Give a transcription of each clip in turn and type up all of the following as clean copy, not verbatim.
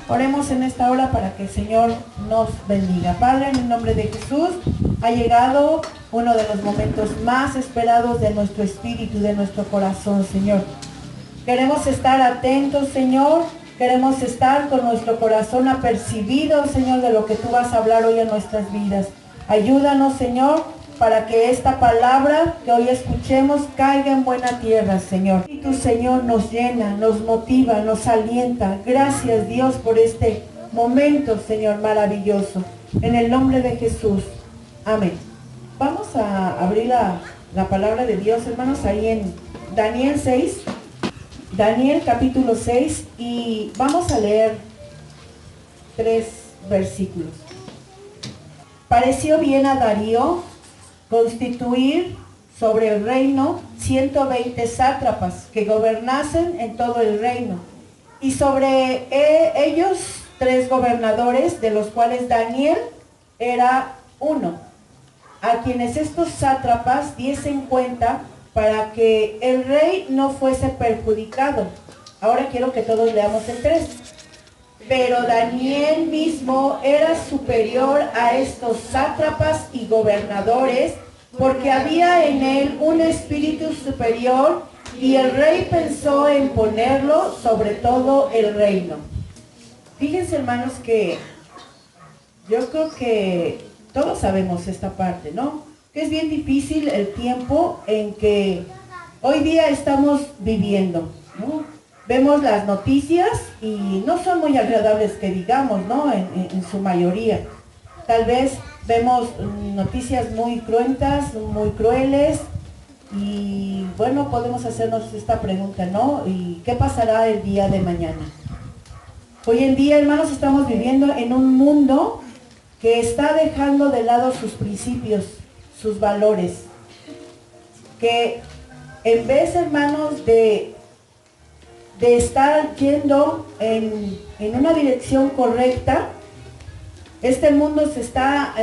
Oremos en esta hora para que el Señor nos bendiga. Padre, en el nombre de Jesús, ha llegado uno de los momentos más esperados de nuestro espíritu, de nuestro corazón, Señor. Queremos estar atentos, Señor. Queremos estar con nuestro corazón apercibido, Señor, de lo que tú vas a hablar hoy en nuestras vidas. Ayúdanos, Señor, para que esta palabra que hoy escuchemos caiga en buena tierra, Señor. Y tu Señor nos llena, nos motiva, nos alienta. Gracias, Dios, por este momento, Señor, maravilloso. En el nombre de Jesús. Amén. Vamos a abrir la palabra de Dios, hermanos, ahí en Daniel 6. Daniel capítulo 6, y vamos a leer 3 versículos. Pareció bien a Darío constituir sobre el reino 120 sátrapas que gobernasen en todo el reino, y sobre ellos 3 gobernadores, de los cuales Daniel era uno, a quienes estos sátrapas diesen cuenta para que el rey no fuese perjudicado. Ahora quiero que todos leamos el 3. Pero Daniel mismo era superior a estos sátrapas y gobernadores, porque había en él un espíritu superior, y el rey pensó en ponerlo sobre todo el reino. Fíjense, hermanos, que yo creo que todos sabemos esta parte, ¿no? Que es bien difícil el tiempo en que hoy día estamos viviendo, ¿no? Vemos las noticias y no son muy agradables que digamos, ¿no? En su mayoría. Tal vez vemos noticias muy cruentas, muy crueles, y bueno, podemos hacernos esta pregunta, ¿no? ¿Y qué pasará el día de mañana? Hoy en día, hermanos, estamos viviendo en un mundo que está dejando de lado sus principios, sus valores, que en vez, hermanos, de estar yendo en una dirección correcta, este mundo se está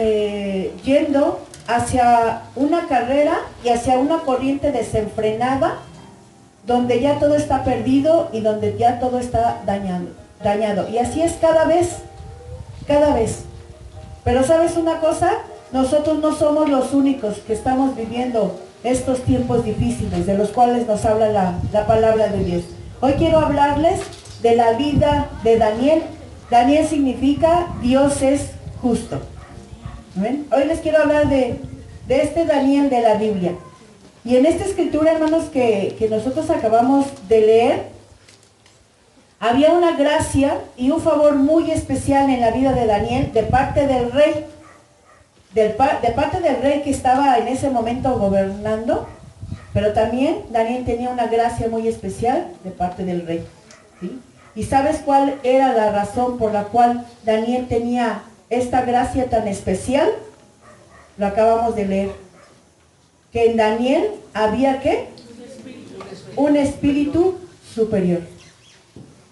yendo hacia una carrera y hacia una corriente desenfrenada, donde ya todo está perdido y donde ya todo está dañado. Y así es cada vez. Pero ¿sabes una cosa? Nosotros no somos los únicos que estamos viviendo estos tiempos difíciles, de los cuales nos habla la palabra de Dios. Hoy quiero hablarles de la vida de Daniel. Daniel significa Dios es justo. ¿Ven? Hoy les quiero hablar de este Daniel de la Biblia. Y en esta escritura, hermanos, que nosotros acabamos de leer, había una gracia y un favor muy especial en la vida de Daniel de parte del rey. De parte del rey que estaba en ese momento gobernando, pero también Daniel tenía una gracia muy especial de parte del rey, ¿sí? ¿Y sabes cuál era la razón por la cual Daniel tenía esta gracia tan especial? Lo acabamos de leer. Que en Daniel había, ¿qué? Un espíritu superior.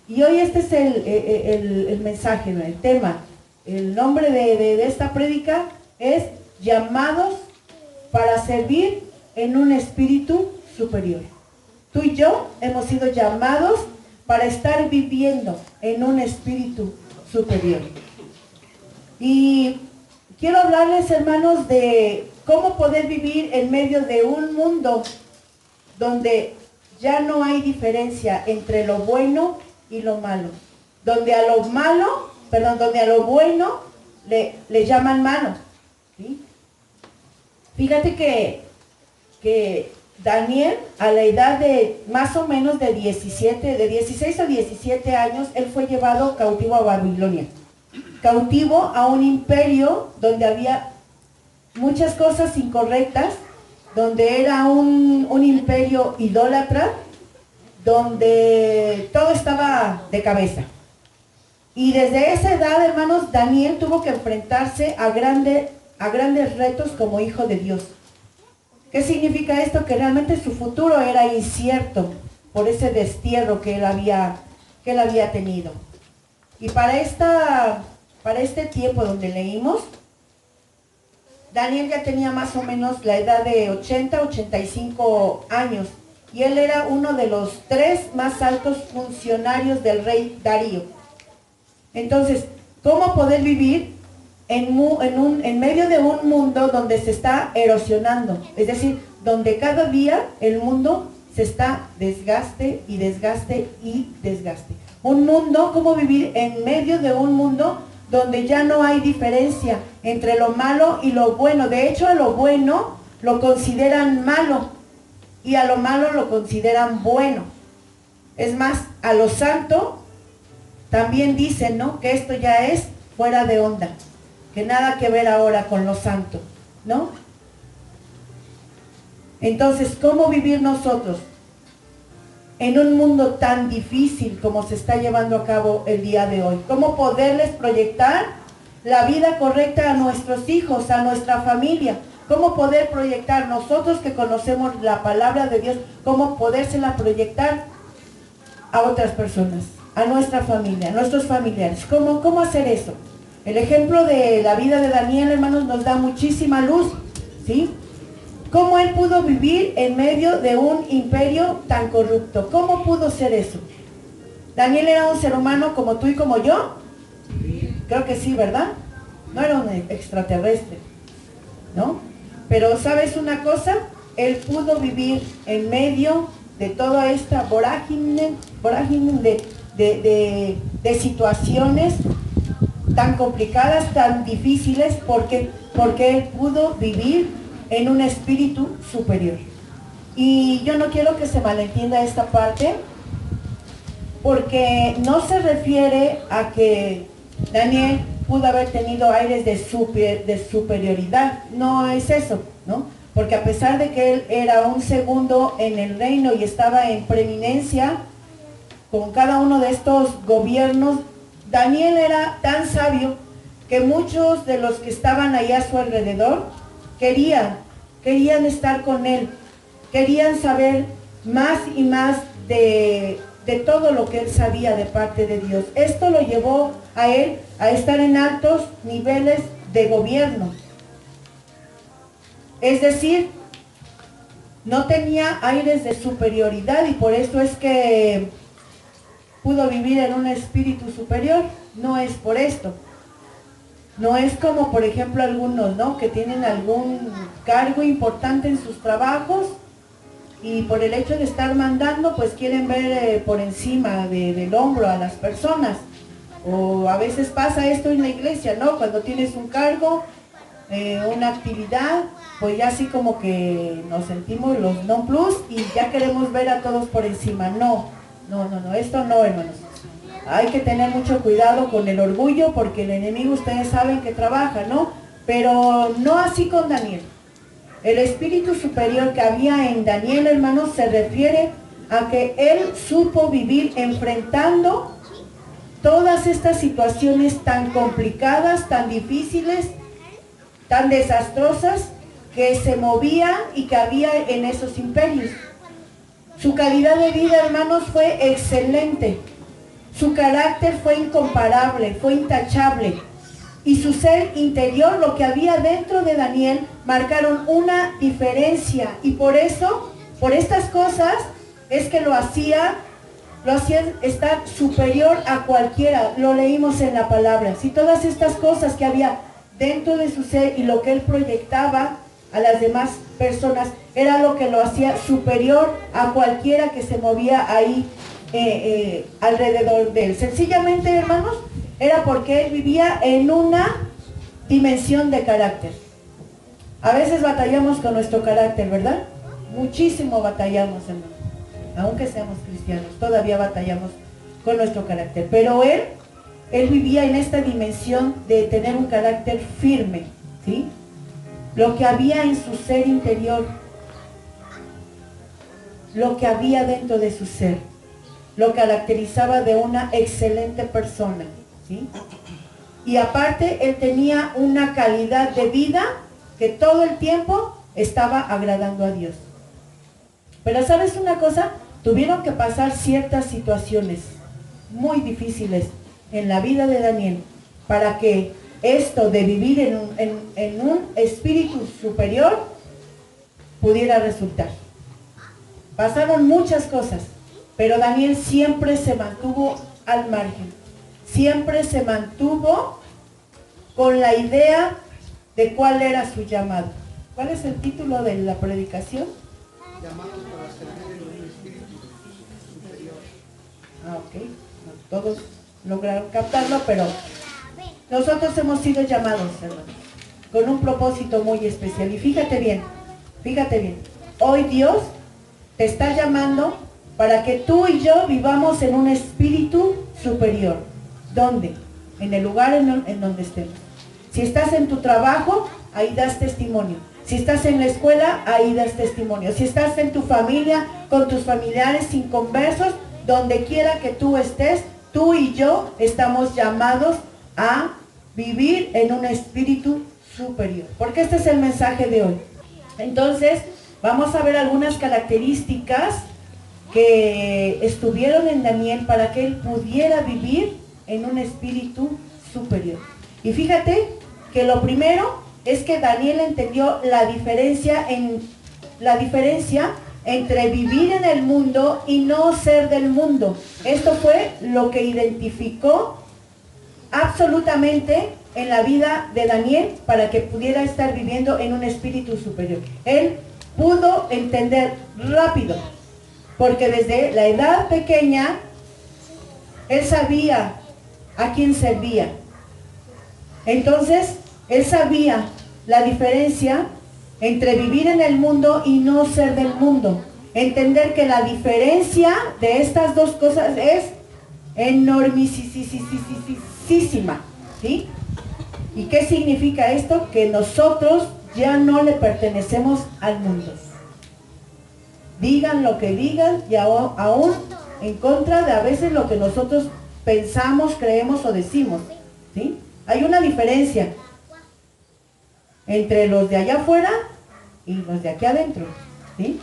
Y hoy este es el mensaje, el tema. El nombre de esta prédica es llamados para servir en un espíritu superior. Tú y yo hemos sido llamados para estar viviendo en un espíritu superior. Y quiero hablarles, hermanos, de cómo poder vivir en medio de un mundo donde ya no hay diferencia entre lo bueno y lo malo. Donde a lo bueno le llaman malo. ¿Sí? Fíjate que Daniel, a la edad de más o menos de 16 a 17 años, él fue llevado cautivo a Babilonia. Cautivo a un imperio donde había muchas cosas incorrectas, donde era un imperio idólatra, donde todo estaba de cabeza. Y desde esa edad, hermanos, Daniel tuvo que enfrentarse a grandes retos como hijo de Dios. ¿Qué significa esto? Que realmente su futuro era incierto por ese destierro que él había tenido. Y para este tiempo donde leímos, Daniel ya tenía más o menos la edad de 85 años, y él era uno de los 3 más altos funcionarios del rey Darío. Entonces, ¿cómo poder vivir en medio de un mundo donde se está erosionando? Es decir, donde cada día el mundo se está desgaste y desgaste y desgaste. Un mundo, ¿cómo vivir en medio de un mundo donde ya no hay diferencia entre lo malo y lo bueno? De hecho, a lo bueno lo consideran malo y a lo malo lo consideran bueno. Es más, a lo santo también dicen, ¿no?, que esto ya es fuera de onda, que nada que ver ahora con lo santo, ¿no? Entonces, ¿cómo vivir nosotros en un mundo tan difícil como se está llevando a cabo el día de hoy? ¿Cómo poderles proyectar la vida correcta a nuestros hijos, a nuestra familia? ¿Cómo poder proyectar nosotros que conocemos la palabra de Dios, cómo podérsela proyectar a otras personas, a nuestra familia, a nuestros familiares? ¿Cómo hacer eso? El ejemplo de la vida de Daniel, hermanos, nos da muchísima luz, ¿sí? ¿Cómo él pudo vivir en medio de un imperio tan corrupto? ¿Cómo pudo ser eso? ¿Daniel era un ser humano como tú y como yo? Creo que sí, ¿verdad? No era un extraterrestre, ¿no? Pero ¿sabes una cosa? Él pudo vivir en medio de toda esta vorágine de situaciones tan complicadas, tan difíciles, porque él pudo vivir en un espíritu superior. Y yo no quiero que se malentienda esta parte, porque no se refiere a que Daniel pudo haber tenido aires de superioridad. No es eso, ¿no? Porque a pesar de que él era un segundo en el reino y estaba en preeminencia con cada uno de estos gobiernos, Daniel era tan sabio que muchos de los que estaban ahí a su alrededor querían estar con él, querían saber más y más de todo lo que él sabía de parte de Dios. Esto lo llevó a él a estar en altos niveles de gobierno. Es decir, no tenía aires de superioridad y por eso es que pudo vivir en un espíritu superior. No es por esto. No es como, por ejemplo, algunos, ¿no?, que tienen algún cargo importante en sus trabajos y por el hecho de estar mandando, pues quieren ver por encima del hombro a las personas. O a veces pasa esto en la iglesia, ¿no? Cuando tienes un cargo, una actividad, pues ya así como que nos sentimos los non plus y ya queremos ver a todos por encima. No, esto no, hermanos. Hay que tener mucho cuidado con el orgullo porque el enemigo, ustedes saben que trabaja, ¿no? Pero no así con Daniel. El espíritu superior que había en Daniel, hermanos, se refiere a que él supo vivir enfrentando todas estas situaciones tan complicadas, tan difíciles, tan desastrosas que se movían y que había en esos imperios. Su calidad de vida, hermanos, fue excelente. Su carácter fue incomparable, fue intachable. Y su ser interior, lo que había dentro de Daniel, marcaron una diferencia. Y por eso, por estas cosas, es que lo hacían estar superior a cualquiera. Lo leímos en la palabra. Si todas estas cosas que había dentro de su ser y lo que él proyectaba a las demás personas, era lo que lo hacía superior a cualquiera que se movía ahí alrededor de él. Sencillamente, hermanos, era porque él vivía en una dimensión de carácter. A veces batallamos con nuestro carácter, ¿verdad? Muchísimo batallamos, hermanos. Aunque seamos cristianos, todavía batallamos con nuestro carácter. Pero él vivía en esta dimensión de tener un carácter firme, ¿sí? Lo que había en su ser interior, lo que había dentro de su ser, lo caracterizaba de una excelente persona, ¿sí? Y aparte, él tenía una calidad de vida que todo el tiempo estaba agradando a Dios. Pero ¿sabes una cosa? Tuvieron que pasar ciertas situaciones muy difíciles en la vida de Daniel para que esto de vivir en un espíritu superior pudiera resultar. Pasaron muchas cosas, pero Daniel siempre se mantuvo al margen. siempre se mantuvo con la idea de cuál era su llamado. ¿Cuál es el título de la predicación? Llamados para servir en un espíritu superior. Ok, no todos lograron captarlo, pero nosotros hemos sido llamados, hermanos, con un propósito muy especial. Y fíjate bien, hoy Dios te está llamando para que tú y yo vivamos en un espíritu superior. ¿Dónde? En el lugar en donde estemos. Si estás en tu trabajo, ahí das testimonio. Si estás en la escuela, ahí das testimonio. Si estás en tu familia, con tus familiares inconversos, donde quiera que tú estés, tú y yo estamos llamados a vivir en un espíritu superior. Porque este es el mensaje de hoy. Entonces, vamos a ver algunas características que estuvieron en Daniel para que él pudiera vivir en un espíritu superior. Y fíjate que lo primero es que Daniel entendió la diferencia entre vivir en el mundo y no ser del mundo. Esto fue lo que identificó absolutamente en la vida de Daniel para que pudiera estar viviendo en un espíritu superior. Él pudo entender rápido, porque desde la edad pequeña él sabía a quién servía. Entonces, él sabía la diferencia entre vivir en el mundo y no ser del mundo. Entender que la diferencia de estas dos cosas es enormísima, ¿sí? ¿Y qué significa esto? Que nosotros ya no le pertenecemos al mundo. Digan lo que digan y aún en contra de a veces lo que nosotros pensamos, creemos o decimos, ¿sí? Hay una diferencia entre los de allá afuera y los de aquí adentro, ¿sí?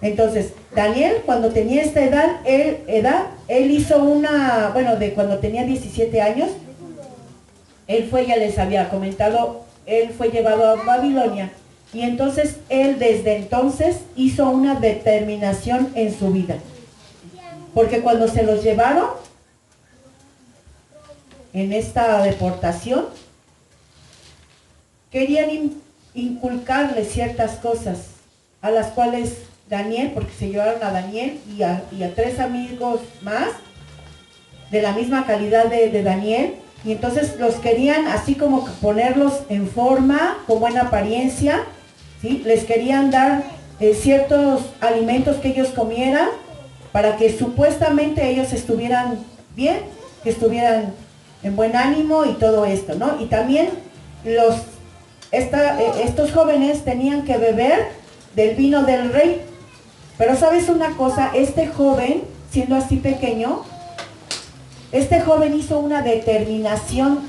Entonces, Daniel, cuando tenía esta edad, él hizo de cuando tenía 17 años, él fue, ya les había comentado, él fue llevado a Babilonia, y entonces él desde entonces hizo una determinación en su vida. Porque cuando se los llevaron en esta deportación, querían inculcarle ciertas cosas a las cuales Daniel, porque se llevaron a Daniel y a 3 amigos más de la misma calidad de Daniel, y entonces los querían así como ponerlos en forma, con buena apariencia, ¿sí? Les querían dar ciertos alimentos que ellos comieran para que supuestamente ellos estuvieran bien, que estuvieran en buen ánimo y todo esto, ¿no? Y también estos jóvenes tenían que beber del vino del rey. Pero ¿sabes una cosa? Este joven, siendo así pequeño, este joven hizo una determinación.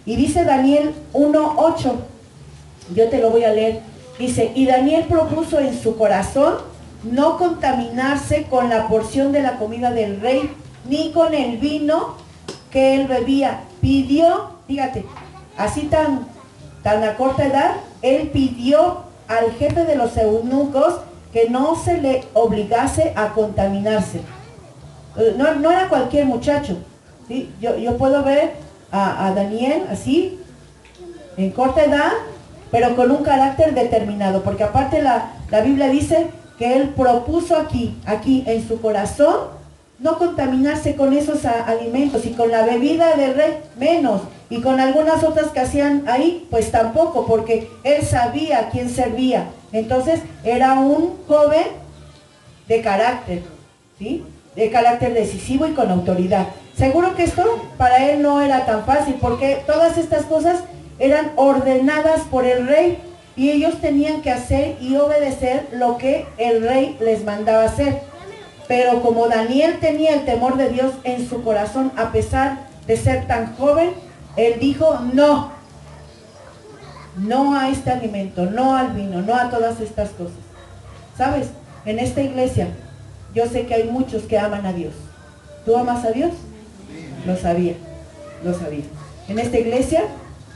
Y dice Daniel 1:8, yo te lo voy a leer. Dice, y Daniel propuso en su corazón no contaminarse con la porción de la comida del rey, ni con el vino que él bebía. Pidió, fíjate, así tan a corta edad, él pidió al jefe de los eunucos que no se le obligase a contaminarse. No era cualquier muchacho, ¿sí? Yo puedo ver a Daniel así, en corta edad, pero con un carácter determinado, porque aparte la Biblia dice que él propuso aquí en su corazón, no contaminarse con esos alimentos, y con la bebida del rey menos, y con algunas otras que hacían ahí, pues tampoco, porque él sabía a quién servía. Entonces era un joven de carácter, ¿sí? De carácter decisivo y con autoridad. Seguro que esto para él no era tan fácil, porque todas estas cosas eran ordenadas por el rey, y ellos tenían que hacer y obedecer lo que el rey les mandaba hacer. Pero como Daniel tenía el temor de Dios en su corazón, a pesar de ser tan joven, él dijo no a este alimento, no al vino, no a todas estas cosas. ¿Sabes? En esta iglesia, yo sé que hay muchos que aman a Dios. ¿Tú amas a Dios? Lo sabía. En esta iglesia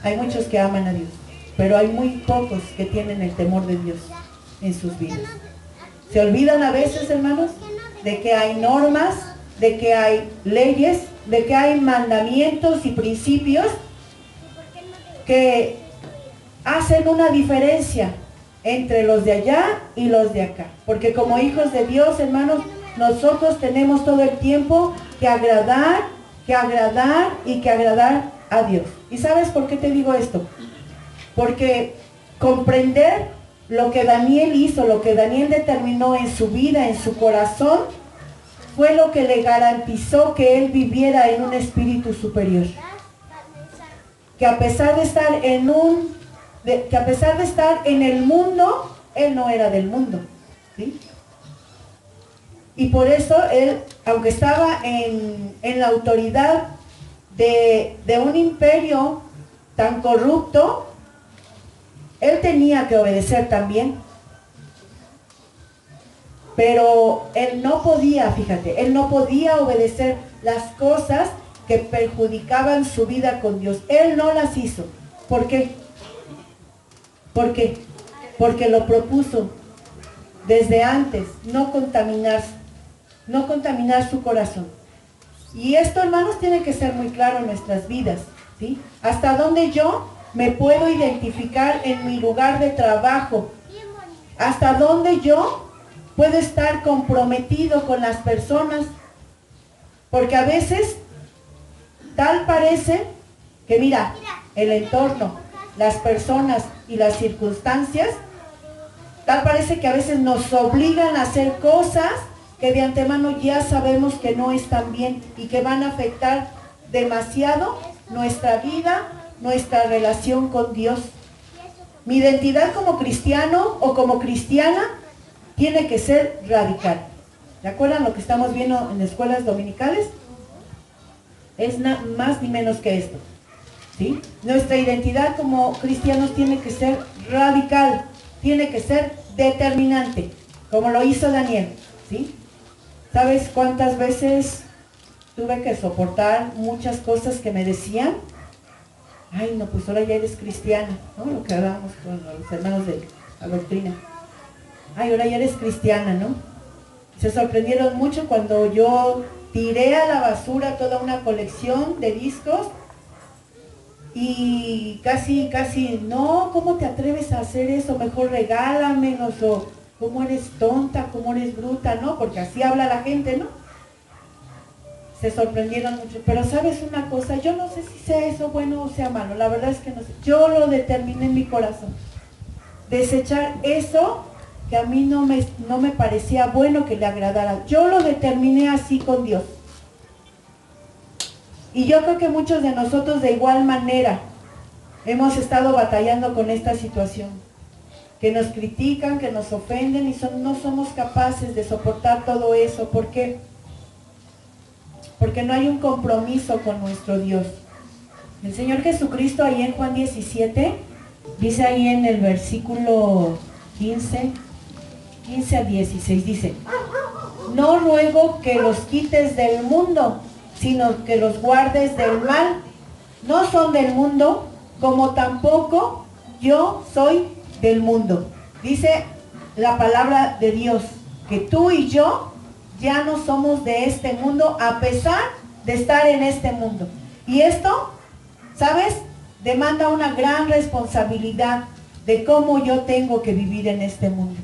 hay muchos que aman a Dios, pero hay muy pocos que tienen el temor de Dios en sus vidas. Se olvidan a veces, hermanos, de que hay normas, de que hay leyes, de que hay mandamientos y principios que hacen una diferencia entre los de allá y los de acá. Porque como hijos de Dios, hermanos, nosotros tenemos todo el tiempo que agradar y que agradar a Dios. ¿Y sabes por qué te digo esto? Porque comprender lo que Daniel hizo, lo que Daniel determinó en su vida, en su corazón, fue lo que le garantizó que él viviera en un espíritu superior. Que a pesar de estar en el mundo, él no era del mundo, ¿sí? Y por eso él, aunque estaba en la autoridad de un imperio tan corrupto, él tenía que obedecer también. Pero él no podía, fíjate, él no podía obedecer las cosas que perjudicaban su vida con Dios. Él no las hizo. ¿Por qué? ¿Por qué? Porque lo propuso desde antes, no contaminarse, no contaminar su corazón. Y esto, hermanos, tiene que ser muy claro en nuestras vidas, ¿sí? Hasta dónde yo me puedo identificar en mi lugar de trabajo, hasta dónde yo puedo estar comprometido con las personas, porque a veces tal parece que, mira, el entorno, las personas y las circunstancias, tal parece que a veces nos obligan a hacer cosas que de antemano ya sabemos que no están bien y que van a afectar demasiado nuestra vida, nuestra relación con Dios. Mi identidad como cristiano o como cristiana tiene que ser radical. ¿Se acuerdan lo que estamos viendo en escuelas dominicales? Es más ni menos que esto, ¿sí? Nuestra identidad como cristianos tiene que ser radical, tiene que ser determinante, como lo hizo Daniel, ¿sí? ¿Sabes cuántas veces tuve que soportar muchas cosas que me decían? Ay, no, pues ahora ya eres cristiana, ¿no? Lo que hablábamos con los hermanos de la doctrina. Ay, ahora ya eres cristiana, ¿no? Se sorprendieron mucho cuando yo tiré a la basura toda una colección de discos y casi, no, ¿cómo te atreves a hacer eso? Mejor regálamelos, o ¿cómo eres tonta? ¿Cómo eres bruta? ¿No? Porque así habla la gente, ¿no? Se sorprendieron mucho, pero ¿sabes una cosa? Yo no sé si sea eso bueno o sea malo, la verdad es que no sé. Yo lo determiné en mi corazón. Desechar eso que a mí no me parecía bueno que le agradara. Yo lo determiné así con Dios. Y yo creo que muchos de nosotros de igual manera hemos estado batallando con esta situación. Que nos critican, que nos ofenden y no somos capaces de soportar todo eso. ¿Por qué? Porque no hay un compromiso con nuestro Dios. El Señor Jesucristo ahí en Juan 17, dice ahí en el versículo 15 al 16, dice: no ruego que los quites del mundo, sino que los guardes del mal. No son del mundo, como tampoco yo soy del mundo. Dice la palabra de Dios, que tú y yo ya no somos de este mundo, a pesar de estar en este mundo. Y esto, ¿sabes?, demanda una gran responsabilidad de cómo yo tengo que vivir en este mundo.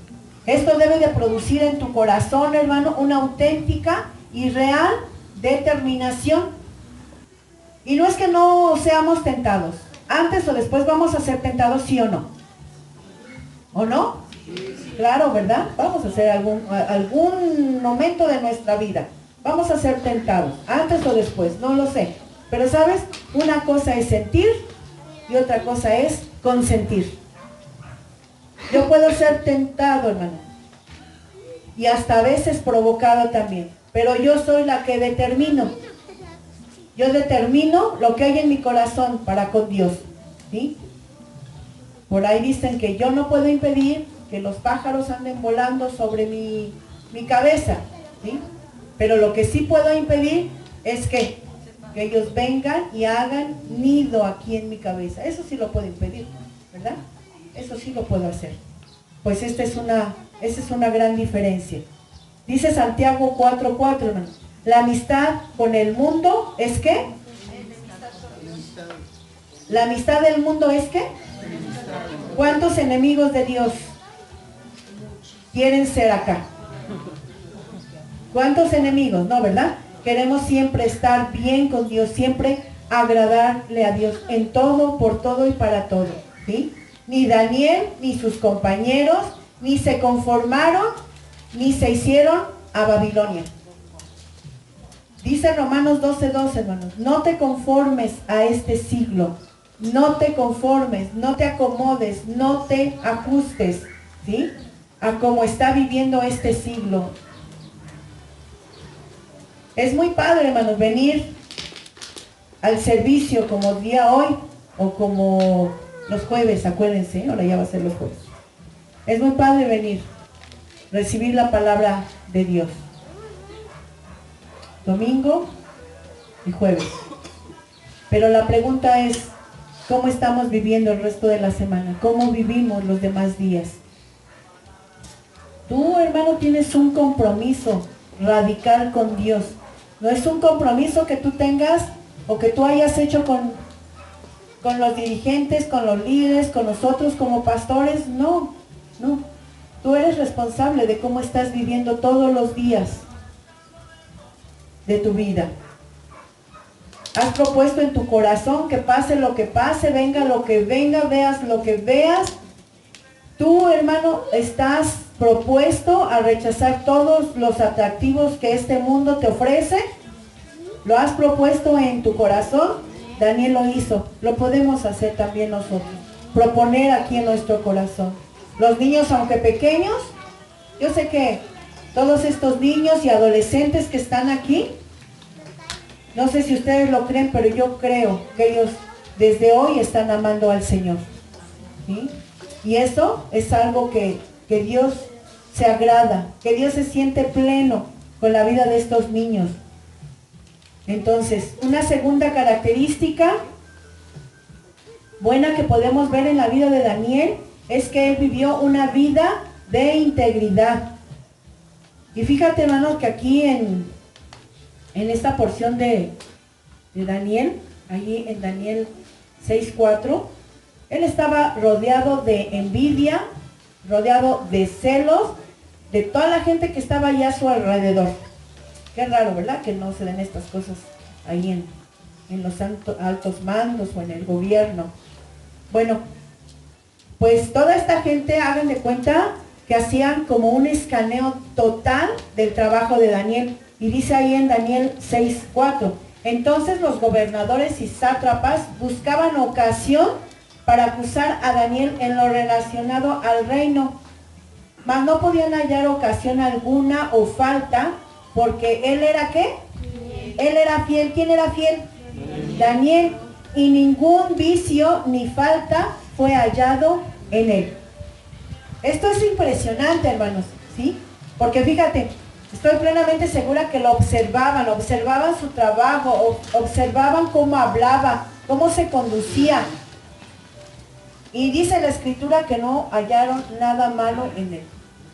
Esto debe de producir en tu corazón, hermano, una auténtica y real determinación. Y no es que no seamos tentados. Antes o después vamos a ser tentados, ¿sí o no? ¿O no? Claro, ¿verdad? Vamos a hacer algún momento de nuestra vida. Vamos a ser tentados, antes o después, no lo sé. Pero ¿sabes? Una cosa es sentir y otra cosa es consentir. Yo puedo ser tentado, hermano, y hasta a veces provocado también. Pero yo soy la que determino. Yo determino lo que hay en mi corazón para con Dios, ¿sí? Por ahí dicen que yo no puedo impedir que los pájaros anden volando sobre mi cabeza, ¿sí? Pero lo que sí puedo impedir es que ellos vengan y hagan nido aquí en mi cabeza. Eso sí lo puedo impedir, ¿verdad? Eso sí lo puedo hacer. Pues esa es una gran diferencia. Dice Santiago 4:4, hermano: La amistad con el mundo es ¿qué? La amistad del mundo es ¿qué? ¿Cuántos enemigos de Dios quieren ser acá? ¿Cuántos enemigos? No, ¿verdad? Queremos siempre estar bien con Dios, siempre agradarle a Dios en todo, por todo y para todo, ¿sí? Ni Daniel, ni sus compañeros, ni se conformaron, ni se hicieron a Babilonia. Dice Romanos 12:12, hermanos, no te conformes a este siglo, no te conformes, no te acomodes, no te ajustes, ¿sí? A cómo está viviendo este siglo. Es muy padre, hermanos, venir al servicio como día hoy o como los jueves, acuérdense, ahora ya va a ser los jueves. Es muy padre venir, recibir la palabra de Dios. Domingo y jueves. Pero la pregunta es, ¿cómo estamos viviendo el resto de la semana? ¿Cómo vivimos los demás días? Tú, hermano, tienes un compromiso radical con Dios. No es un compromiso que tú tengas o que tú hayas hecho con los dirigentes, con los líderes, con nosotros como pastores. No, no. Tú eres responsable de cómo estás viviendo todos los días de tu vida. Has propuesto en tu corazón que pase lo que pase, venga lo que venga, veas lo que veas. Tú, hermano, estás propuesto a rechazar todos los atractivos que este mundo te ofrece. Lo has propuesto en tu corazón. Daniel lo hizo. Lo podemos hacer también nosotros. Proponer aquí en nuestro corazón. Los niños, aunque pequeños, yo sé que todos estos niños y adolescentes que están aquí, no sé si ustedes lo creen, pero yo creo que ellos desde hoy están amando al Señor, ¿sí? Y eso es algo que Dios se agrada, que Dios se siente pleno con la vida de estos niños. Entonces, una segunda característica buena que podemos ver en la vida de Daniel es que él vivió una vida de integridad. Y fíjate, hermano, que aquí en esta porción de Daniel, allí en Daniel 6:4, él estaba rodeado de envidia, rodeado de celos, de toda la gente que estaba allá a su alrededor. Qué raro, ¿verdad? Que no se den estas cosas ahí en los altos mandos o en el gobierno. Bueno, pues toda esta gente, hagan de cuenta que hacían como un escaneo total del trabajo de Daniel. Y dice ahí en Daniel 6:4, entonces los gobernadores y sátrapas buscaban ocasión para acusar a Daniel en lo relacionado al reino, mas no podían hallar ocasión alguna o falta, porque él era ¿qué? Él era fiel. ¿Quién era fiel? Daniel. Y ningún vicio ni falta fue hallado en él. Esto es impresionante, hermanos, ¿sí? Porque fíjate, estoy plenamente segura que lo observaban su trabajo, observaban cómo hablaba, cómo se conducía. Y dice la escritura que no hallaron nada malo en él.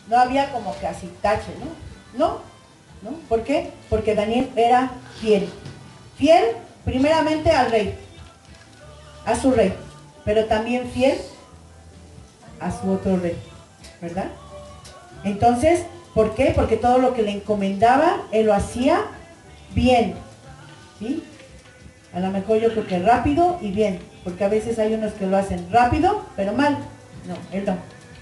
No había como que así tache, ¿no? ¿No? ¿Por qué? Porque Daniel era fiel. Fiel primeramente al rey, a su rey, pero también fiel a su otro rey, ¿verdad? Entonces, ¿por qué? Porque todo lo que le encomendaba, él lo hacía bien, ¿sí? A lo mejor yo creo que rápido y bien, porque a veces hay unos que lo hacen rápido, pero mal. No, él no,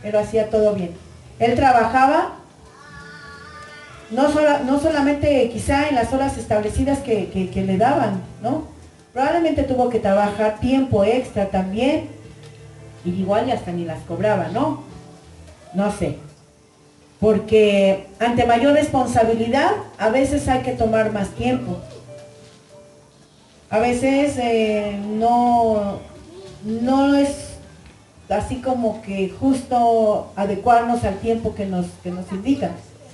él lo hacía todo bien. Él trabajaba no solamente quizá en las horas establecidas que le daban, ¿no? Probablemente tuvo que trabajar tiempo extra también, y igual y hasta ni las cobraba, ¿no? No sé. Porque ante mayor responsabilidad, a veces hay que tomar más tiempo. A veces no es así como que justo adecuarnos al tiempo que nos indican.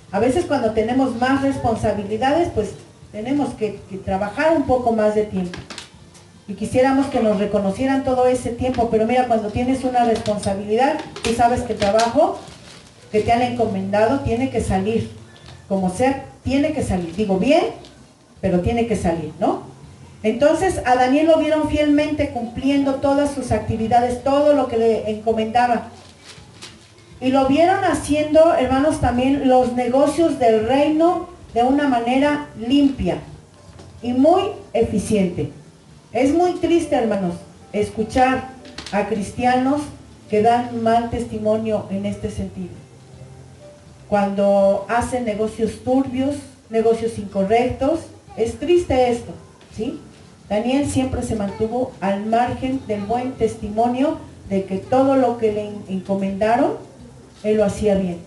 A veces cuando tenemos más responsabilidades, pues tenemos que trabajar un poco más de tiempo. Y quisiéramos que nos reconocieran todo ese tiempo, pero mira, cuando tienes una responsabilidad, tú sabes que el trabajo que te han encomendado tiene que salir, como sea, tiene que salir. Digo bien pero tiene que salir, ¿no? Entonces a Daniel lo vieron fielmente cumpliendo todas sus actividades, todo lo que le encomendaba. Y lo vieron haciendo, hermanos, también los negocios del reino de una manera limpia y muy eficiente. Es muy triste, hermanos, escuchar a cristianos que dan mal testimonio en este sentido. Cuando hacen negocios turbios, negocios incorrectos, es triste esto, ¿sí? Daniel siempre se mantuvo al margen del buen testimonio de que todo lo que le encomendaron, él lo hacía bien.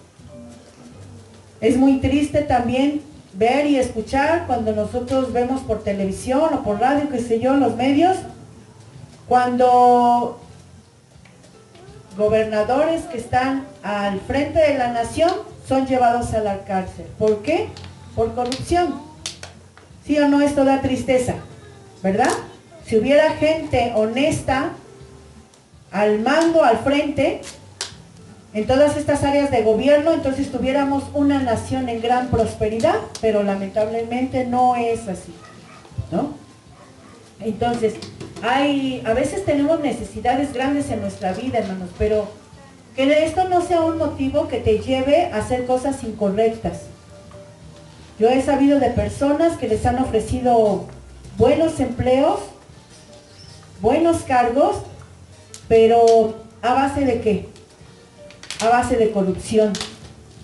Es muy triste también ver y escuchar cuando nosotros vemos por televisión o por radio, qué sé yo, en los medios, cuando gobernadores que están al frente de la nación son llevados a la cárcel. ¿Por qué? Por corrupción. ¿Sí o no? Esto da tristeza, ¿verdad? Si hubiera gente honesta al mando, al frente, en todas estas áreas de gobierno, entonces tuviéramos una nación en gran prosperidad, pero lamentablemente no es así, ¿no? Entonces, a veces tenemos necesidades grandes en nuestra vida, hermanos, pero que esto no sea un motivo que te lleve a hacer cosas incorrectas. Yo he sabido de personas que les han ofrecido buenos empleos, buenos cargos, pero ¿a base de qué? A base de corrupción,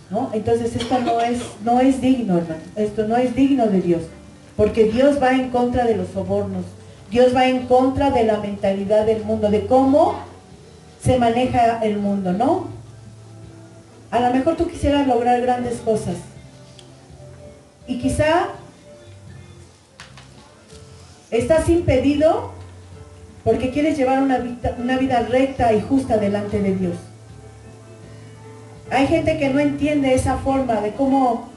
¿no? Entonces esto no es digno, hermano. Esto no es digno de Dios, porque Dios va en contra de los sobornos. Dios va en contra de la mentalidad del mundo, de cómo se maneja el mundo, ¿no? A lo mejor tú quisieras lograr grandes cosas y quizá estás impedido porque quieres llevar una vida recta y justa delante de Dios. Hay gente que no entiende esa forma de cómo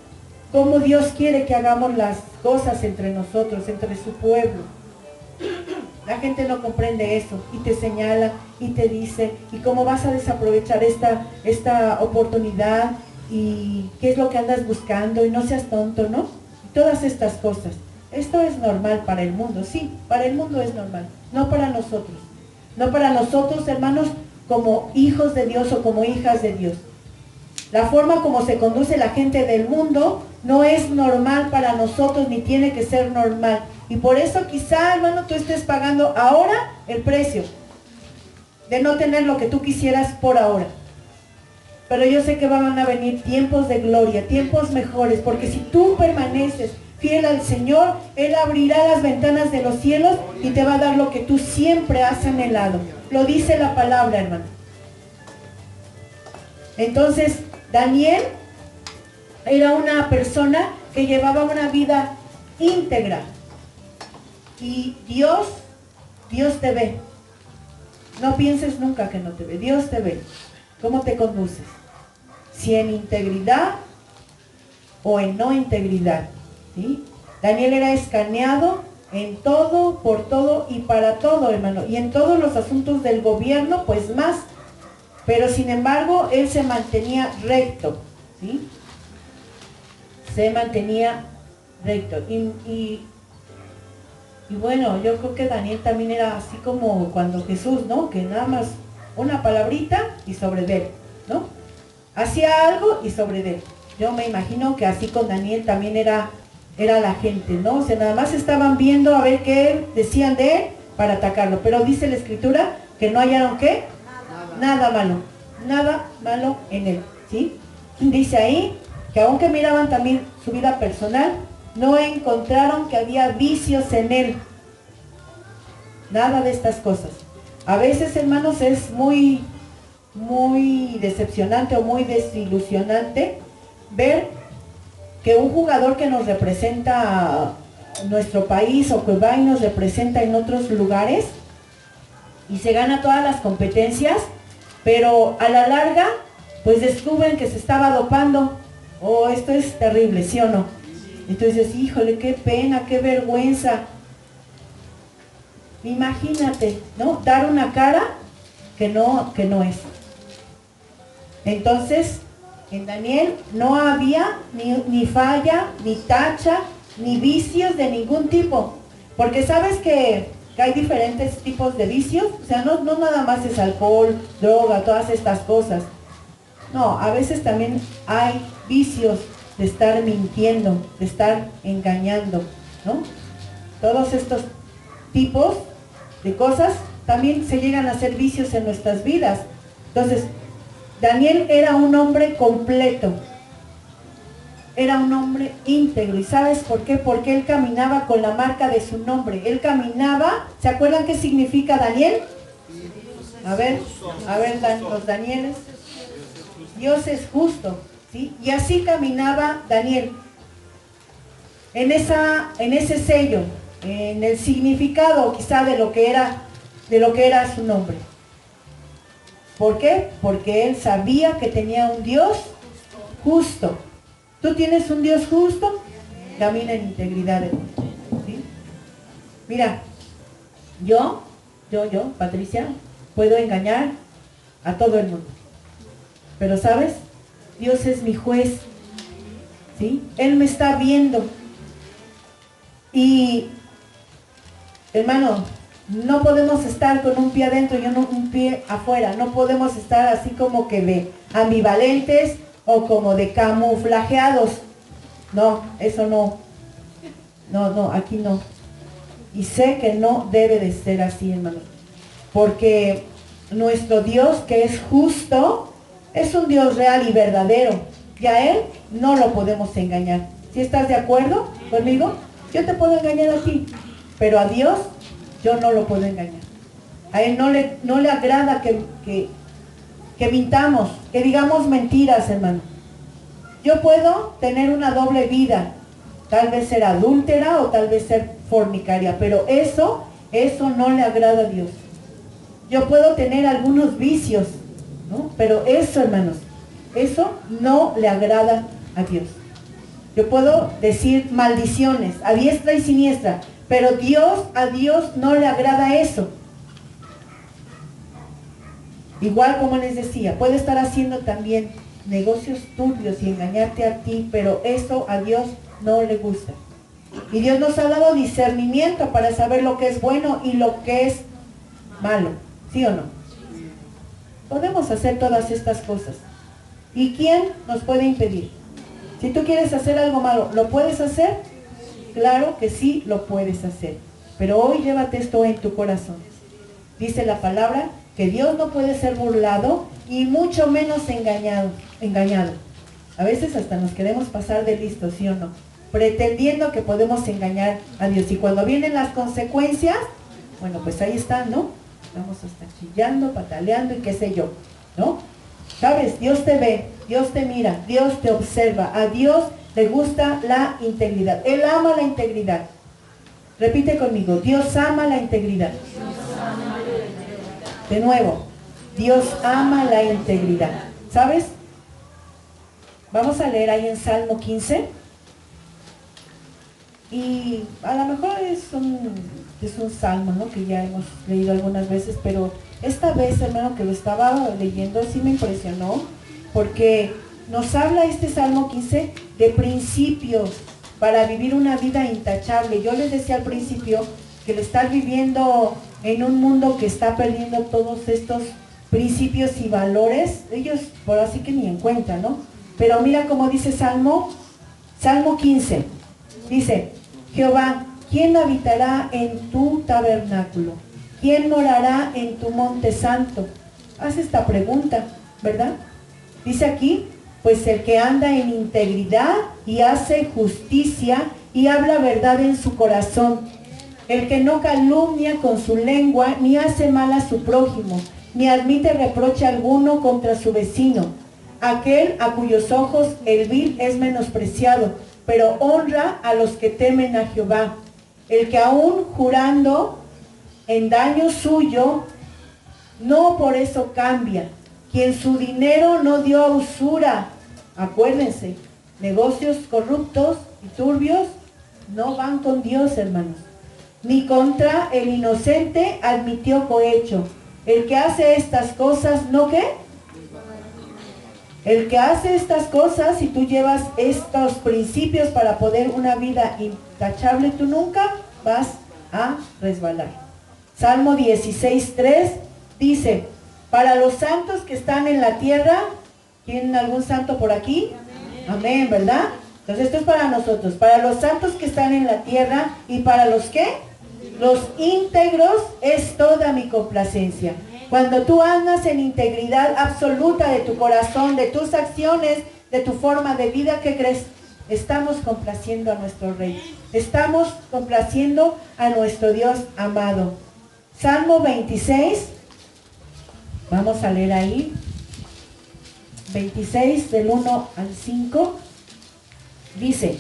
Dios quiere que hagamos las cosas entre nosotros, entre su pueblo. La gente no comprende eso y te señala y te dice, ¿y cómo vas a desaprovechar esta oportunidad? ¿Y qué es lo que andas buscando? Y no seas tonto, ¿no? Y todas estas cosas. Esto es normal para el mundo, sí, para el mundo es normal, no para nosotros. No para nosotros, hermanos, como hijos de Dios o como hijas de Dios. La forma como se conduce la gente del mundo no es normal para nosotros, ni tiene que ser normal. Y por eso quizá, hermano, tú estés pagando ahora el precio de no tener lo que tú quisieras por ahora. Pero yo sé que van a venir tiempos de gloria, tiempos mejores, porque si tú permaneces fiel al Señor, Él abrirá las ventanas de los cielos y te va a dar lo que tú siempre has anhelado. Lo dice la palabra, hermano. Entonces, Daniel era una persona que llevaba una vida íntegra. Y Dios te ve. No pienses nunca que no te ve. Dios te ve. ¿Cómo te conduces? Si en integridad o en no integridad. ¿Sí? Daniel era escaneado en todo, por todo y para todo, hermano. Y en todos los asuntos del gobierno, pues más. Pero sin embargo, él se mantenía recto, ¿sí? Se mantenía recto. Y bueno, yo creo que Daniel también era así como cuando Jesús, ¿no? Que nada más una palabrita y sobre él, ¿no? Hacía algo y sobre él. Yo me imagino que así con Daniel también era la gente, ¿no? O sea, nada más estaban viendo a ver qué decían de él para atacarlo. Pero dice la Escritura que no hallaron ¿qué? Nada malo en él, ¿sí? Dice ahí que aunque miraban también su vida personal, no encontraron que había vicios en él. Nada de estas cosas. A veces, hermanos, es muy decepcionante o muy desilusionante ver que un jugador que nos representa a nuestro país o que va y nos representa en otros lugares y se gana todas las competencias, pero a la larga, pues descubren que se estaba dopando. Oh, esto es terrible, ¿sí o no? Entonces, híjole, qué pena, qué vergüenza. Imagínate, ¿no? Dar una cara que no es. Entonces, en Daniel no había ni falla, ni tacha, ni vicios de ningún tipo. Porque sabes que hay diferentes tipos de vicios. O sea, no nada más es alcohol, droga, todas estas cosas. No, a veces también hay vicios de estar mintiendo, de estar engañando, ¿no? Todos estos tipos de cosas también se llegan a ser vicios en nuestras vidas. Entonces, Daniel era un hombre completo, era un hombre íntegro. ¿Y sabes por qué? Porque él caminaba con la marca de su nombre. Él caminaba, ¿se acuerdan qué significa Daniel? A ver, los Danieles. Dios es justo, ¿sí? Y así caminaba Daniel. En ese sello, en el significado quizá de lo que era su nombre. ¿Por qué? Porque él sabía que tenía un Dios justo. ¿Tú tienes un Dios justo? Camina en integridad, ¿sí? Mira, yo, Patricia, puedo engañar a todo el mundo. Pero ¿sabes? Dios es mi juez, ¿sí? Él me está viendo. Y, hermano, no podemos estar con un pie adentro y un pie afuera. No podemos estar así como que de ambivalentes o como de camuflajeados. No, eso no. No, aquí no. Y sé que no debe de ser así, hermano. Porque nuestro Dios, que es justo, es un Dios real y verdadero. Y a Él no lo podemos engañar. ¿Sí estás de acuerdo conmigo? Yo te puedo engañar a ti, pero a Dios yo no lo puedo engañar. A Él no le agrada que mintamos, que digamos mentiras, hermano. Yo puedo tener una doble vida, tal vez ser adúltera o tal vez ser fornicaria, pero eso no le agrada a Dios. Yo puedo tener algunos vicios, ¿no? Pero eso, hermanos, eso no le agrada a Dios. Yo puedo decir maldiciones a diestra y siniestra, pero a Dios no le agrada eso. Igual como les decía, puede estar haciendo también negocios turbios y engañarte a ti, pero eso a Dios no le gusta. Y Dios nos ha dado discernimiento para saber lo que es bueno y lo que es malo, ¿sí o no? Podemos hacer todas estas cosas. ¿Y quién nos puede impedir? Si tú quieres hacer algo malo, ¿lo puedes hacer? Claro que sí, lo puedes hacer. Pero hoy llévate esto en tu corazón. Dice la palabra que Dios no puede ser burlado y mucho menos engañado. A veces hasta nos queremos pasar de listos, ¿sí o no? Pretendiendo que podemos engañar a Dios. Y cuando vienen las consecuencias, bueno, pues ahí están, ¿no? Estamos hasta chillando, pataleando y qué sé yo, ¿no? ¿Sabes? Dios te ve, Dios te mira, Dios te observa. A Dios le gusta la integridad. Él ama la integridad. Repite conmigo, Dios ama la integridad. De nuevo, Dios ama la integridad. ¿Sabes? Vamos a leer ahí en Salmo 15. Y a lo mejor es un salmo, ¿no? Que ya hemos leído algunas veces, pero esta vez, hermano, que lo estaba leyendo, sí me impresionó, porque nos habla este Salmo 15 de principios para vivir una vida intachable. Yo les decía al principio que el estar viviendo en un mundo que está perdiendo todos estos principios y valores, ellos por así que ni en cuenta, ¿no? Pero mira cómo dice Salmo 15, dice: Jehová, ¿quién habitará en tu tabernáculo? ¿Quién morará en tu monte santo? Haz esta pregunta, ¿verdad? Dice aquí, pues el que anda en integridad y hace justicia y habla verdad en su corazón, el que no calumnia con su lengua, ni hace mal a su prójimo, ni admite reproche alguno contra su vecino, aquel a cuyos ojos el vil es menospreciado, pero honra a los que temen a Jehová, el que aún jurando en daño suyo, no por eso cambia, quien su dinero no dio a usura. Acuérdense, negocios corruptos y turbios no van con Dios, hermanos. Ni contra el inocente admitió cohecho. El que hace estas cosas, ¿no qué? El que hace estas cosas, si tú llevas estos principios para poder una vida intachable, tú nunca vas a resbalar. Salmo 16:3 dice, para los santos que están en la tierra, ¿tienen algún santo por aquí? Amén, ¿verdad? Entonces esto es para nosotros, para los santos que están en la tierra y para los que, los íntegros es toda mi complacencia. Cuando tú andas en integridad absoluta de tu corazón, de tus acciones, de tu forma de vida, ¿qué crees? Estamos complaciendo a nuestro Rey. Estamos complaciendo a nuestro Dios amado. Salmo 26, vamos a leer ahí. 26 del 1 al 5, dice,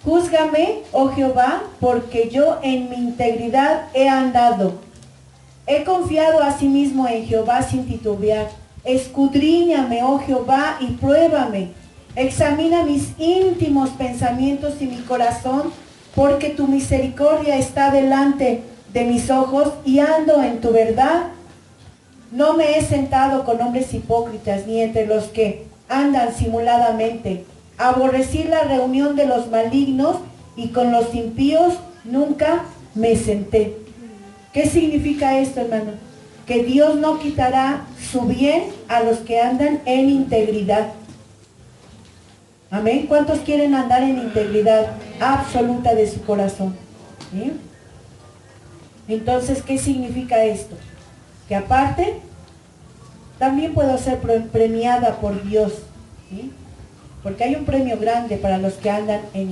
júzgame, oh Jehová, porque yo en mi integridad he andado. He confiado asimismo en Jehová sin titubear. Escudriñame, oh Jehová, y pruébame. Examina mis íntimos pensamientos y mi corazón, porque tu misericordia está delante de mis ojos y ando en tu verdad. No me he sentado con hombres hipócritas, ni entre los que andan simuladamente. Aborrecí la reunión de los malignos y con los impíos nunca me senté. ¿Qué significa esto, hermano? Que Dios no quitará su bien a los que andan en integridad. Amén. ¿Cuántos quieren andar en integridad absoluta de su corazón? ¿Sí? Entonces, ¿qué significa esto? Que aparte, también puedo ser premiada por Dios, ¿sí? Porque hay un premio grande para los que andan en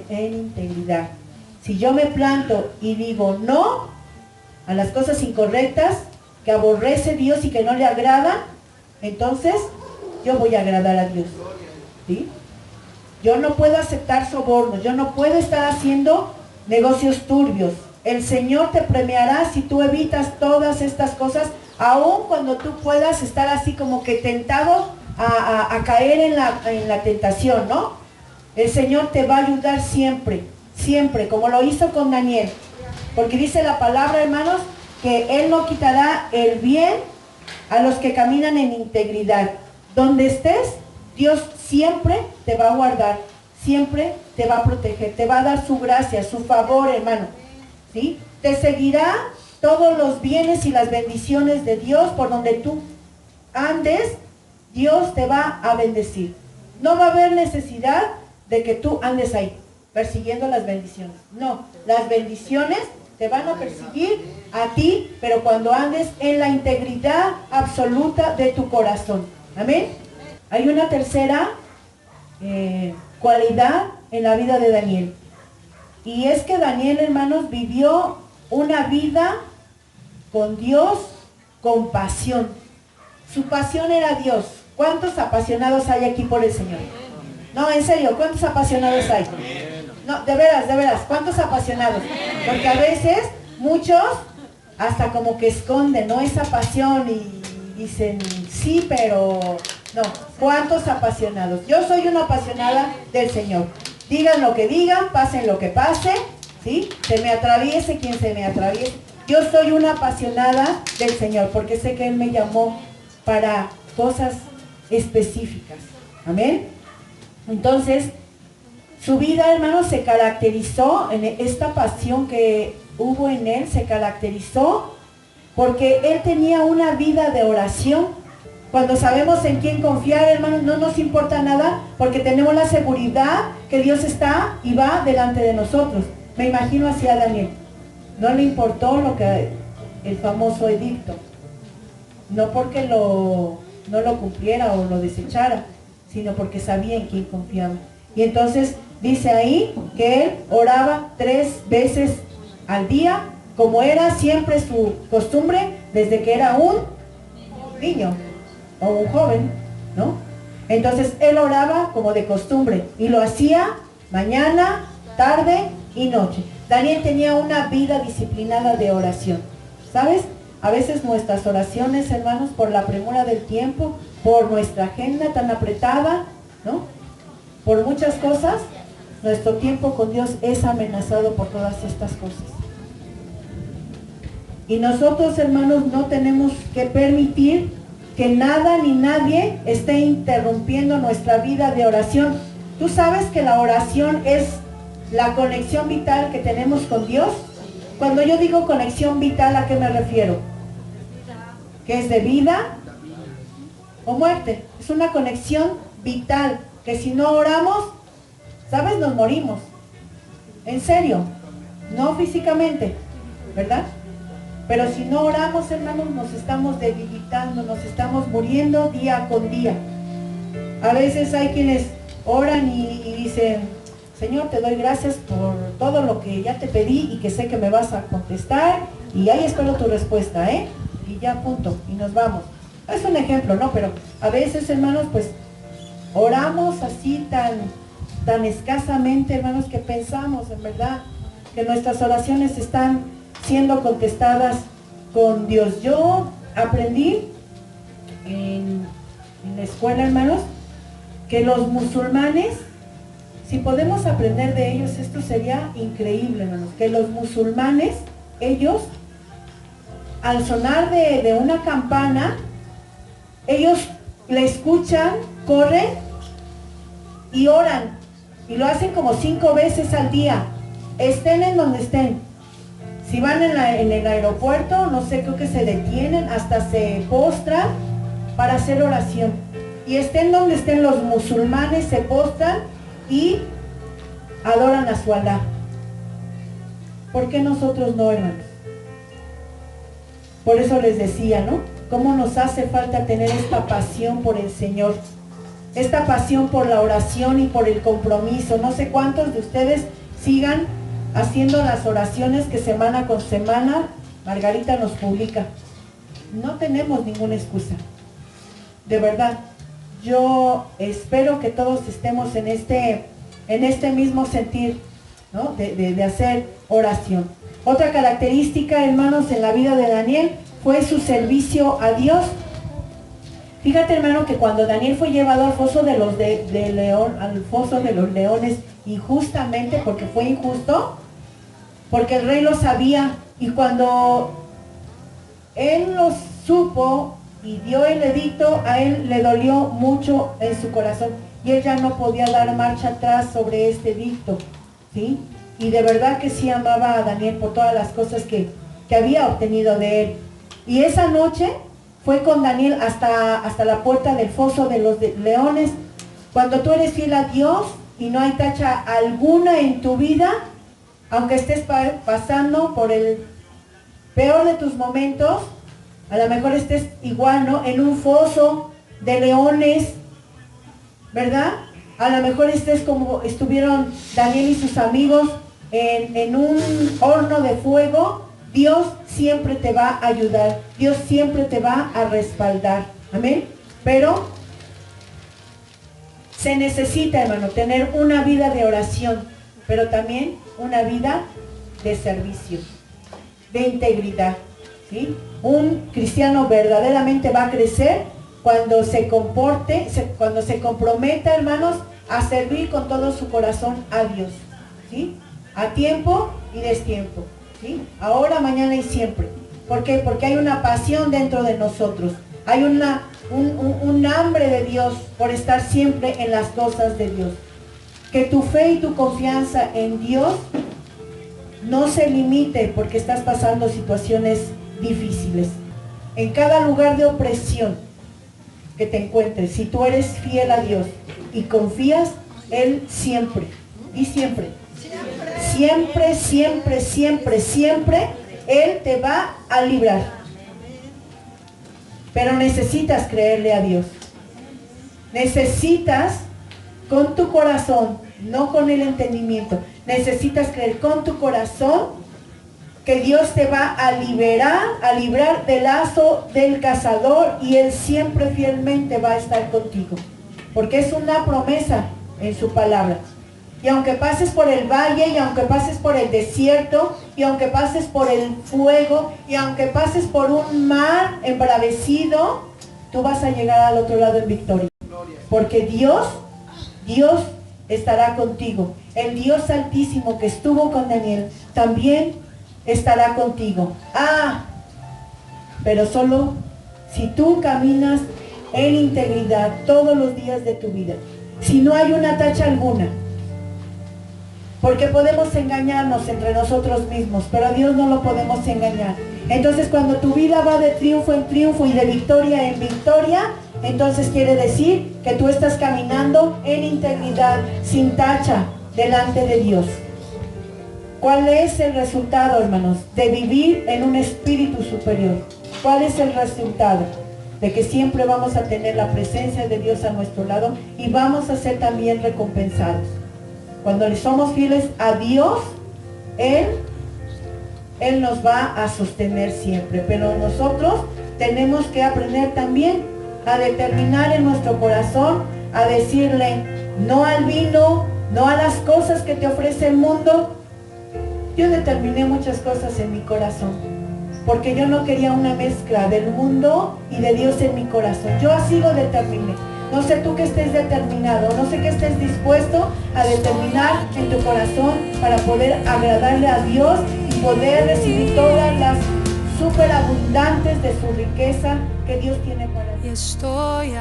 integridad. Si yo me planto y digo no a las cosas incorrectas, que aborrece Dios y que no le agradan, entonces yo voy a agradar a Dios, ¿sí? Yo no puedo aceptar sobornos, yo no puedo estar haciendo negocios turbios. El Señor te premiará si tú evitas todas estas cosas, aun cuando tú puedas estar así como que tentado a caer en la tentación, ¿no? El Señor te va a ayudar siempre, siempre, como lo hizo con Daniel. Porque dice la palabra, hermanos, que Él no quitará el bien a los que caminan en integridad. Donde estés, Dios siempre te va a guardar, siempre te va a proteger, te va a dar su gracia, su favor, hermano, ¿sí? Te seguirá todos los bienes y las bendiciones de Dios por donde tú andes. Dios te va a bendecir. No va a haber necesidad de que tú andes ahí persiguiendo las bendiciones. No, las bendiciones te van a perseguir a ti, pero cuando andes en la integridad absoluta de tu corazón. Amén. Hay una tercera cualidad en la vida de Daniel. Y es que Daniel, hermanos, vivió una vida con Dios, con pasión. Su pasión era Dios. ¿Cuántos apasionados hay aquí por el Señor? No, en serio, ¿cuántos apasionados hay? No, de veras, ¿cuántos apasionados? Porque a veces muchos hasta como que esconden, ¿no? Esa pasión y dicen, sí, pero no. ¿Cuántos apasionados? Yo soy una apasionada del Señor. Digan lo que digan, pasen lo que pase, ¿sí? Se me atraviese quien se me atraviese. Yo soy una apasionada del Señor porque sé que Él me llamó para cosas específicas. Amén. Entonces, su vida, hermanos, se caracterizó en esta pasión que hubo en él, se caracterizó porque él tenía una vida de oración. Cuando sabemos en quién confiar, hermanos, no nos importa nada porque tenemos la seguridad que Dios está y va delante de nosotros. Me imagino así a Daniel. No le importó lo que el famoso edicto. No porque no lo cumpliera o lo desechara, sino porque sabía en quién confiaba. Y entonces dice ahí que él oraba 3 veces al día, como era siempre su costumbre desde que era un niño o un joven, ¿no? Entonces él oraba como de costumbre y lo hacía mañana, tarde y noche. Daniel tenía una vida disciplinada de oración, ¿sabes? A veces nuestras oraciones, hermanos, por la premura del tiempo, por nuestra agenda tan apretada, ¿no? Por muchas cosas, nuestro tiempo con Dios es amenazado por todas estas cosas. Y nosotros, hermanos, no tenemos que permitir que nada ni nadie esté interrumpiendo nuestra vida de oración. Tú sabes que la oración es la conexión vital que tenemos con Dios. Cuando yo digo conexión vital, ¿a qué me refiero? ¿Que es de vida o muerte? Es una conexión vital, que si no oramos, ¿sabes? Nos morimos. En serio, no físicamente, ¿verdad? Pero si no oramos, hermanos, nos estamos debilitando, nos estamos muriendo día con día. A veces hay quienes oran y dicen, Señor, te doy gracias por todo lo que ya te pedí y que sé que me vas a contestar y ahí espero tu respuesta, ¿eh? Y ya, punto, y nos vamos. Es un ejemplo, ¿no? Pero a veces, hermanos, pues oramos así tan escasamente, hermanos, que pensamos, en verdad, que nuestras oraciones están siendo contestadas con Dios. Yo aprendí en la escuela, hermanos, que los musulmanes, si podemos aprender de ellos, esto sería increíble, hermanos, que los musulmanes, ellos, al sonar de una campana, ellos le escuchan, corren y oran, y lo hacen como 5 veces al día, estén en donde estén. Si van en el aeropuerto, no sé, creo que se detienen, hasta se postran para hacer oración. Y estén donde estén, los musulmanes se postran y adoran a su Alá. ¿Por qué nosotros no, hermanos? Por eso les decía, ¿no? Cómo nos hace falta tener esta pasión por el Señor, esta pasión por la oración y por el compromiso. No sé cuántos de ustedes sigan haciendo las oraciones que semana con semana Margarita nos publica. No tenemos ninguna excusa. De verdad, yo espero que todos estemos en este mismo sentir, ¿no? de hacer oración. Otra característica, hermanos, en la vida de Daniel fue su servicio a Dios. Fíjate, hermano, que cuando Daniel fue llevado al foso de los leones, injustamente, porque fue injusto, porque el rey lo sabía, y cuando él lo supo y dio el edicto, a él le dolió mucho en su corazón, y él ya no podía dar marcha atrás sobre este edicto, ¿sí? Y de verdad que sí amaba a Daniel por todas las cosas que había obtenido de él. Y esa noche fue con Daniel hasta la puerta del foso de los leones. Cuando tú eres fiel a Dios y no hay tacha alguna en tu vida, aunque estés pasando por el peor de tus momentos, a lo mejor estés igual, ¿no? En un foso de leones, ¿verdad? A lo mejor estés como estuvieron Daniel y sus amigos en un horno de fuego. Dios siempre te va a ayudar, Dios siempre te va a respaldar, amén. Pero se necesita, hermano, tener una vida de oración, pero también una vida de servicio, de integridad, ¿sí? Un cristiano verdaderamente va a crecer cuando se comporte, cuando se comprometa, hermanos, a servir con todo su corazón a Dios, ¿sí? A tiempo y destiempo, ¿sí? Ahora, mañana y siempre. ¿Por qué? Porque hay una pasión dentro de nosotros. Hay un hambre de Dios por estar siempre en las cosas de Dios. Que tu fe y tu confianza en Dios no se limite porque estás pasando situaciones difíciles. En cada lugar de opresión que te encuentres, si tú eres fiel a Dios y confías, Él siempre, y siempre, siempre, siempre, siempre, siempre, Él te va a librar. Pero necesitas creerle a Dios. Necesitas con tu corazón, no con el entendimiento. Necesitas creer con tu corazón que Dios te va a librar del lazo del cazador, y Él siempre fielmente va a estar contigo. Porque es una promesa en su palabra. Y aunque pases por el valle, y aunque pases por el desierto, y aunque pases por el fuego, y aunque pases por un mar embravecido, tú vas a llegar al otro lado en victoria. Porque Dios estará contigo. El Dios Altísimo que estuvo con Daniel también estará contigo. pero solo si tú caminas en integridad todos los días de tu vida. Si no hay una tacha alguna, porque podemos engañarnos entre nosotros mismos, pero a Dios no lo podemos engañar. Entonces cuando tu vida va de triunfo en triunfo y de victoria en victoria, entonces quiere decir que tú estás caminando en integridad, sin tacha, delante de Dios. ¿Cuál es el resultado, hermanos, de vivir en un espíritu superior? ¿Cuál es el resultado? De que siempre vamos a tener la presencia de Dios a nuestro lado y vamos a ser también recompensados. Cuando le somos fieles a Dios, Él nos va a sostener siempre. Pero nosotros tenemos que aprender también a determinar en nuestro corazón, a decirle no al vino, no a las cosas que te ofrece el mundo. Yo determiné muchas cosas en mi corazón, porque yo no quería una mezcla del mundo y de Dios en mi corazón. Yo así lo determiné. No sé tú que estés determinado, no sé que estés dispuesto a determinar en tu corazón para poder agradarle a Dios y poder recibir todas las superabundantes de su riqueza que Dios tiene para ti. Y estoy